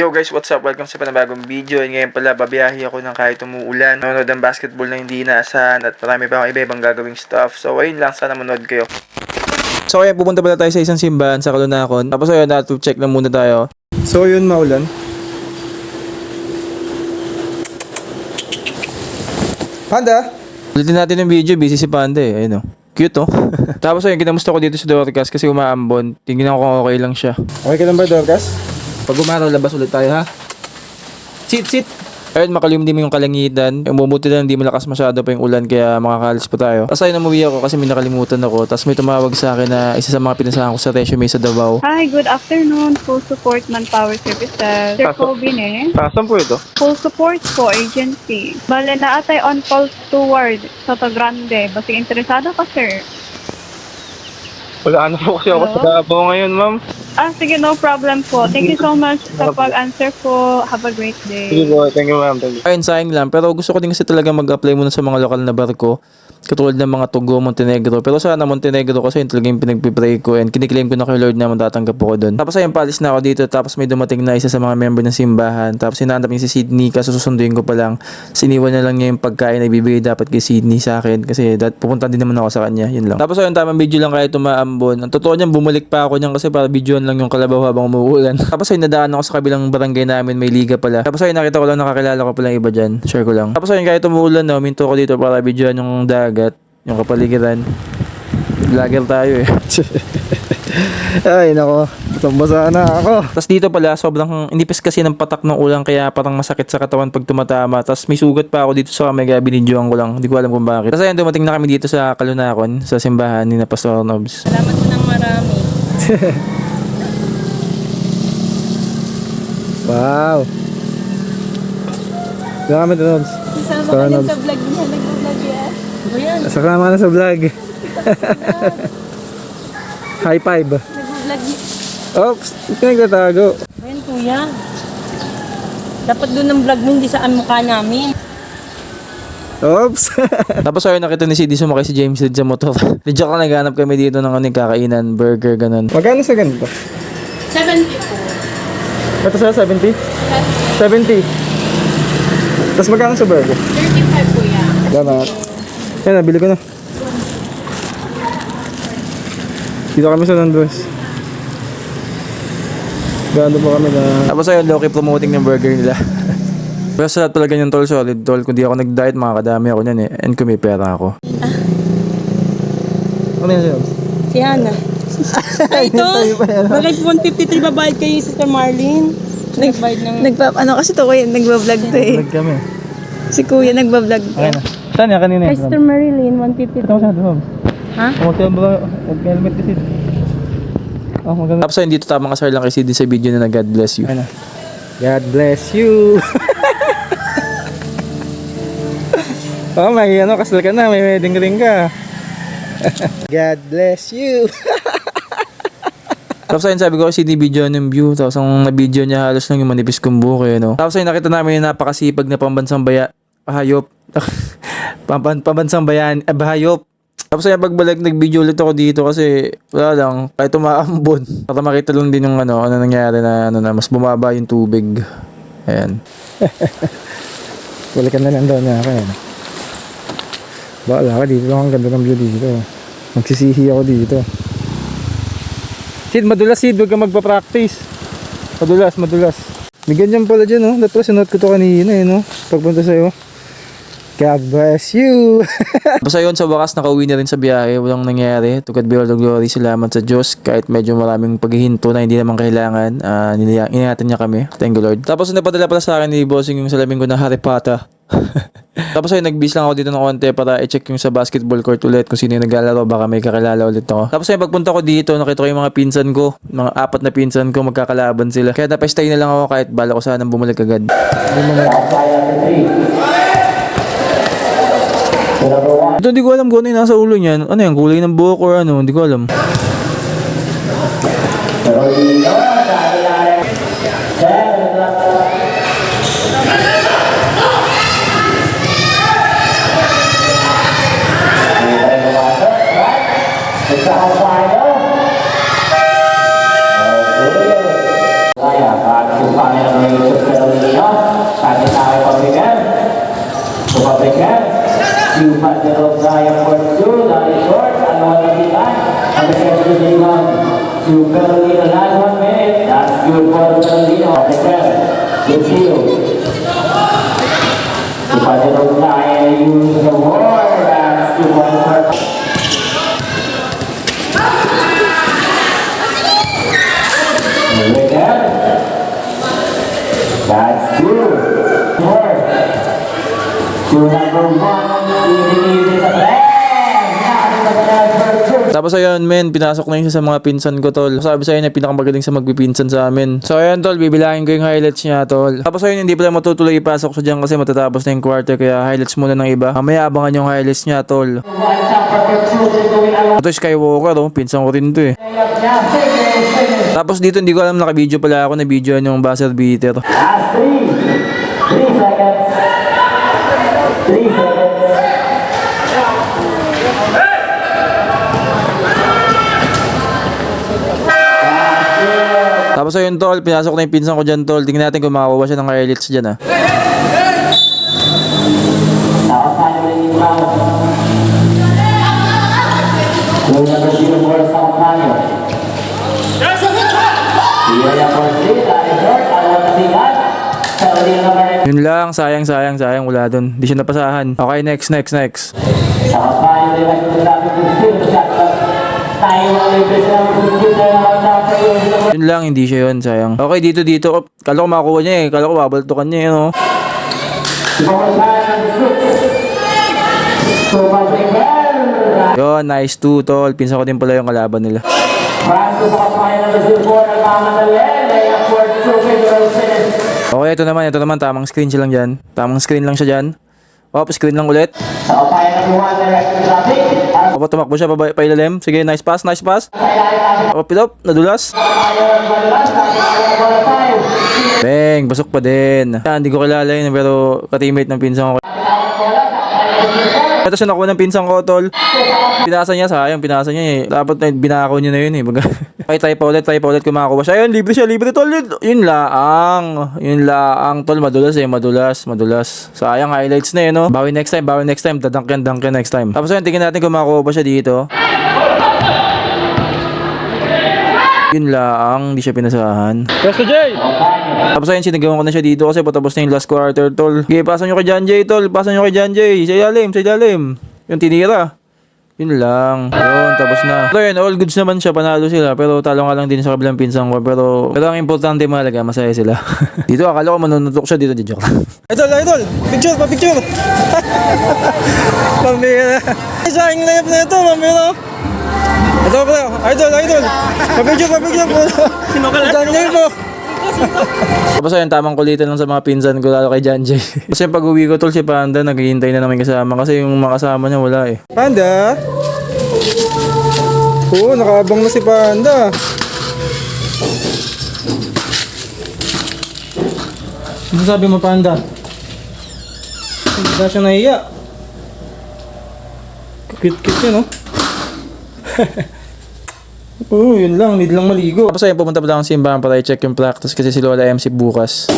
Yo guys, what's up? Welcome sa panibagong video. And ngayon pala, babiyahe ako ng kahit umuulan. Manonood ng basketball na hindi inaasahan at marami pa akong iba-ibang gagawing stuff. So ayun lang, sana manood kayo. So ayun, pupunta pala tayo sa isang simbahan sa Kalunakon. Tapos ayun, check lang muna tayo. So yun, maulan. Panda! Ulitin natin yung video, busy si Panda eh. Ayun o. Cute oh. Tapos ayun, kinamusta ko dito sa Dorcas kasi umaambon. Tingnan ko kung okay lang siya. Okay ka lang ba, Dorcas? Pag umaraw, labas ulit tayo ha. Sit! Ayun, makalimdim yung kalangitan. Umubuti lang, hindi malakas masyado pa yung ulan kaya makakalis pa tayo. Tapos ayun, umuwi ako kasi may nakalimutan ako. Tapos may tumawag sa akin na isa sa mga pinasahan ko sa resume sa Davao. Hi, good afternoon. Full support Manpower Services. Sir Kobe ne. Saan po ito? Full support po, agency. Bale na atay on call toward Soto Grande. Basta interesado ka, sir. Wala po kasi ako sa Davao ngayon, ma'am. Sige, no problem po. Thank you so much sa pag-answer po. Have a great day. Sige po, thank you ma'am. Ayun, sayang lang. Pero gusto ko din kasi talaga mag-apply muna sa mga lokal na barko. Katulad ng mga Togo, Montenegro. Pero sana Montenegro kasi yun talaga yung pinagpipray ko. And kiniklaim ko na kay Lord na matatanggap ako doon. Tapos ayun, palis na ako dito. Tapos may dumating na isa sa mga member ng simbahan. Tapos hinanap niya si Sydney. Kaso susunduin ko pa lang. Siniwan na lang niya yung pagkain na ibibigay dapat kay Sydney sa akin. Kasi pupunta din naman ako sa kanya. Yun lang. Tapos ayun, tamang video lang kahit umaambon. Ang totoo niyan, bumalik pa ako niyan kasi para videoan lang yung kalabaw habang umuulan. Tapos ayun, nadaan ako sa kabilang barangay namin. May liga pala. Tapos ayun, nakita ko lang, nakakilala ko pala iba dyan. Share ko lang. Tapos ayun, kahit umuulan, minto ko dito para videoan yung dagat. Yung kapaligiran. Vlogger tayo eh. Ay nako, basa na ako. Tapos dito pala, sobrang inipis kasi ng patak ng ulan kaya parang masakit sa katawan pag tumatama. Tapos may sugat pa ako dito sa kamay kaya binidyoan ko lang. Hindi ko alam kung bakit. Tapos ayun, dumating na kami dito sa Kalunakon, sa simbahan ni na Pastor Nobs. Salamat po ng marami. Wow. Salamat, Nobs. Sama ka din sa vlog niya. Nag-vlog yan. Ayan. Sakama na sa vlog. High five. Nag-vlog niya. Oops, nagtatago. Ayan kuya. Dapat doon ang vlog mo, hindi saan mukha namin. Oops. Tapos ayun, nakita ni CD sumakay si James Reed sa motor. Medyo ka naghanap kami dito ng kakainan, burger, ganun. Magkano sa ganito? 70 po. Ito sa 70? 70. Tapos magkano sa burger? 35 kuya. Salamat. Yan, nabili ko na. Dito kami sa Nandos. Gano'n po kami na... Tapos ayun, low-key promoting ng burger nila. Pero sa lahat talaga yung tol, solid tol. Kung di ako nag-diet, makakadami ako niyan eh. And kung may pera ako. Ano yan siya? Si Hana. Ito, bakit 153 babayad kayo Sister Marlene? Nagbayad ng... Kasi to kuya, nagbablog to eh. Vlog kami. Si kuya nagbablog to. Okay na. Saan yan kanina? Kay Sister Marilyn, 153. Ito ko siya, Doms. Ha? Mag-helmet kasi. Oh, maganda. Tapos ayun, dito tamang kasar lang kay CD sa video na God bless you. Ano? God bless you. Oh, may kasal ka na, may wedding ring ka. God bless you. Tapos ayun, sabi ko kasi CD video ng view. Tapos ang na-video niya halos lang yung manipis kong buhok eh, no? Tapos ayun, nakita namin yung napakasipag na pambansang hayop. Pambansang bayan, hayop. Tapos ayun, pagbalik, nag-video ulit ako dito kasi wala lang, kahit umaambon. Para makita lang din yung ano nangyari na mas bumaba yung tubig. Ayan. Balikan na lang daw niya ako yan. Baala ka dito lang, ang ganda ng view dito. Magsisihi ako dito. Sid, madulas Sid, huwag kang magpa-practice. Madulas. May ganyan pala dyan, no? Dapat sinot ko to kanina, eh, no? Pagpunta sa'yo. God bless you. Tapos ayun, sa wakas, nakauwi na rin sa biyahe. Walang nangyari. To God be all the glory. Salamat sa Diyos. Kahit medyo maraming paghihinto na hindi naman kailangan. Iningatan niya kami. Thank you Lord. Tapos napadala pala sa akin ni Bossing yung salamin ko na Harry Potter. Tapos ayun, nag-bis lang ako dito ng konti para i-check yung sa basketball court ulit kung sino yung naglalaro. Baka may kakilala ulit ako. Tapos ayun, pagpunta ko dito, nakita ko yung mga pinsan ko. Mga 4 na pinsan ko, magkakalaban sila. Kaya napastay na lang ako kahit bala ko sanang bumalik agad. Ito hindi ko alam kung ano yung nasa ulo niyan. Ano yung kulay ng buhok or ano, hindi ko alam. Kaya, good for Fernandino. Good field. If I don't lie, use the war. That's 2 points for That's 2. 4. To number 1. Easy sa play. Tapos ayun men, pinasok na yun siya sa mga pinsan ko tol. Sabi sa niya pinakamagaling sa magpipinsan sa amin. So ayun tol, bibilangin ko yung highlights niya tol. Tapos ayun, hindi pala matutuloy ipasok siya dyan kasi matatapos na yung quarter, kaya highlights muna ng iba. Mamaya abangan yung highlights niya tol. Ito Skywalker oh, pinsan ko rin to eh. Tapos dito hindi ko alam, naka-video pala ako, na videoan yung buzzer beater. Last 3 seconds. 3 seconds. Tapos ayun tol, pinasok na yung pinsan ko dyan tol. Tingnan natin kung makakuha siya ng highlights dyan ah. Now finally round. Yung number 04 sa Kapanyo. Here number 3, that is short. I want to see that. Yun lang, sayang, wala dun. Di siya napasahan. Okay, next. Sa Kapanyo, they like to stop it with 2 shots. Tayo ang libres na Yun lang, hindi siya yun, sayang. Okay, dito. Oh, kala ko makakuha niya eh. Kala ko babaltukan niya eh, no? Yun, nice 2, tol. Pinsan ko din pala yung kalaban nila. Okay, ito naman. Tamang screen siya lang dyan. Screen lang ulit. Opo, tumakbo siya, pailalim. Sige, nice pass. Opo, pilop, nadulas. Bang, basok pa din. Hindi ko kilala yun, pero ka-teammate ng pinsan ko. Ito siya nakuha ng pinsan ko, tol. Pinasa niya eh. Dapat binako niya na yun eh. Okay, try pa ulit kung makakuha siya. Ayun, libre tol. Yun laang, tol. Madulas. Sayang, highlights na eh, no? Bawi next time. Dadunk yan next time. Tapos ayun, tingnan natin kung makakuha pa siya dito. Yun lang, hindi siya pinasahan. Presto Jay! Tapos ayun, sinagawan ko na siya dito kasi patapos na yung last quarter, tol. Okay, pasan nyo kay John Jay, tol. Sa ilalim. Yung tinira. Yun lang. Yun, tapos na. So yun, all goods naman siya, panalo sila. Pero talo nga lang din sa kabilang pinsang ko. Pero ang importante mahalaga, masaya sila. Dito, akala ko manunutok siya dito. Joke lang. Idol! Picture! Pambira. Sayang layap na ito, pambira. Ito bro, idol! Papicture po! Janjay po! Tapos ayun, tamang kulitan lang sa mga pinsan ko, lalo kay John Jay. Kasi pag uwi ko tol, si Panda, naghihintay na namin kasama. Kasi yung mga kasama niya wala eh. Panda? Oo, nakaabang na si Panda. Ano sabi mo, Panda? Hindi na siya nahiya. Cute yun, no? Oo, yun lang. Need lang maligo. Tapos ayun, pumunta pa lang sa simbahan para i-check yung practice kasi si Lola MC bukas.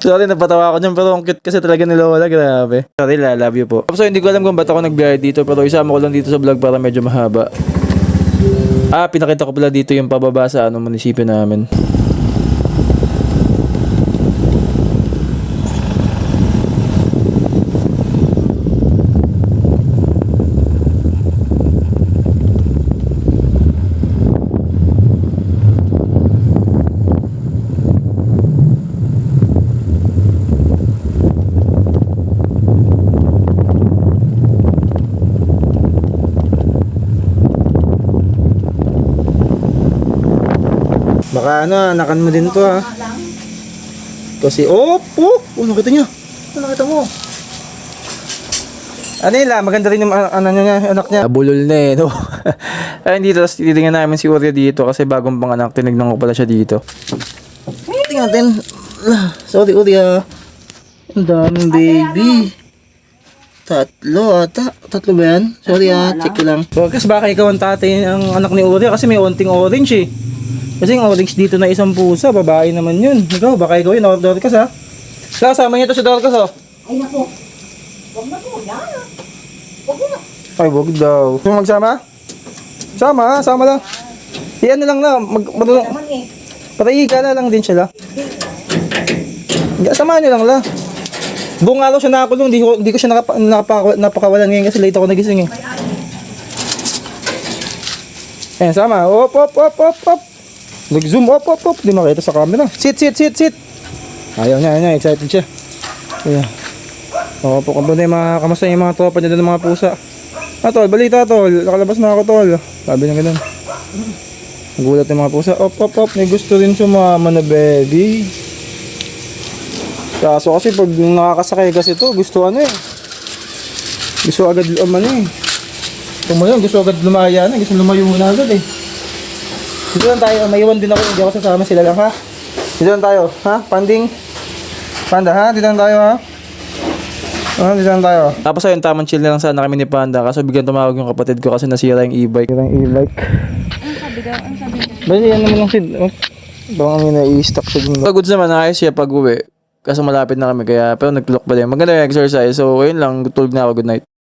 Sorry, napatawa ako dyan pero ang cute kasi talaga ni Lola, grabe. Sorry, love you po. Tapos hindi ko alam kung ba't ako nagbiyahe dito pero isama ko lang dito sa vlog para medyo mahaba. Pinakita ko pala dito yung pababa sa munisipyo namin. Baka anakan mo din to ha. Kasi, nakita niya. Nakita mo. Ano yun lang, maganda rin yung anak niya. Bulol na eh, no? Ay, hindi, tapos titingnan namin si Uria dito kasi bagong panganak, tinignan ko pala siya dito. Tingnan natin. Sorry, Uria. Ang daming baby. Tatlo ba yan? Sorry check ko lang. Kasi baka ikaw ang tatay ng anak ni Uria kasi may onting orange eh. Kasi yung orange dito na isang pusa, babae naman yun. Baka ikaw yun, Dorcas ha? Kasama niya to si Dorcas oh. Ay nako, huwag na po, yan. Ay, wag daw. Gusto mo magsama? Sama lang. Iyan na lang na, matulong. Patay ka na lang din siya la. Samahan niyo lang la. Buong araw siya nakakulong, hindi ko siya napakawalan ngayon kasi late ako nagising eh. Ayan, sama. Op. Nag-zoom, op. Di makita sa camera. Sit. Ayaw niya, excited siya. Ayan. Ako po, kamusta yung mga tropa niya doon ng mga pusa. Tol, balita tol. Nakalabas na ako tol. Sabi niya ganun. Nagulat yung mga pusa. Op. May gusto rin sumama na baby. Kaso kasi pag nakakasakay kasi to, gusto Gusto agad gusto agad lumaya na. Gusto lumayo na agad eh. Dito lang tayo. Maiwan din ako. Hindi ako sasama sila lang ha. Dito lang tayo. Ha? Panda ha? Dito lang tayo ha? Dito lang tayo. Tapos ayun, tamang chill na lang sana kami ni Panda. Kaso bigyan tumawag yung kapatid ko kasi nasira yung e-bike. Bali yan naman lang Sid. Baka may na-i-stock siya dun. Pagod naman, ayos siya pag uwi. Kaso malapit na kami kaya, pero nagtulok pa din. Maganda yung exercise. So, ayun lang, tulog na ako. Good night.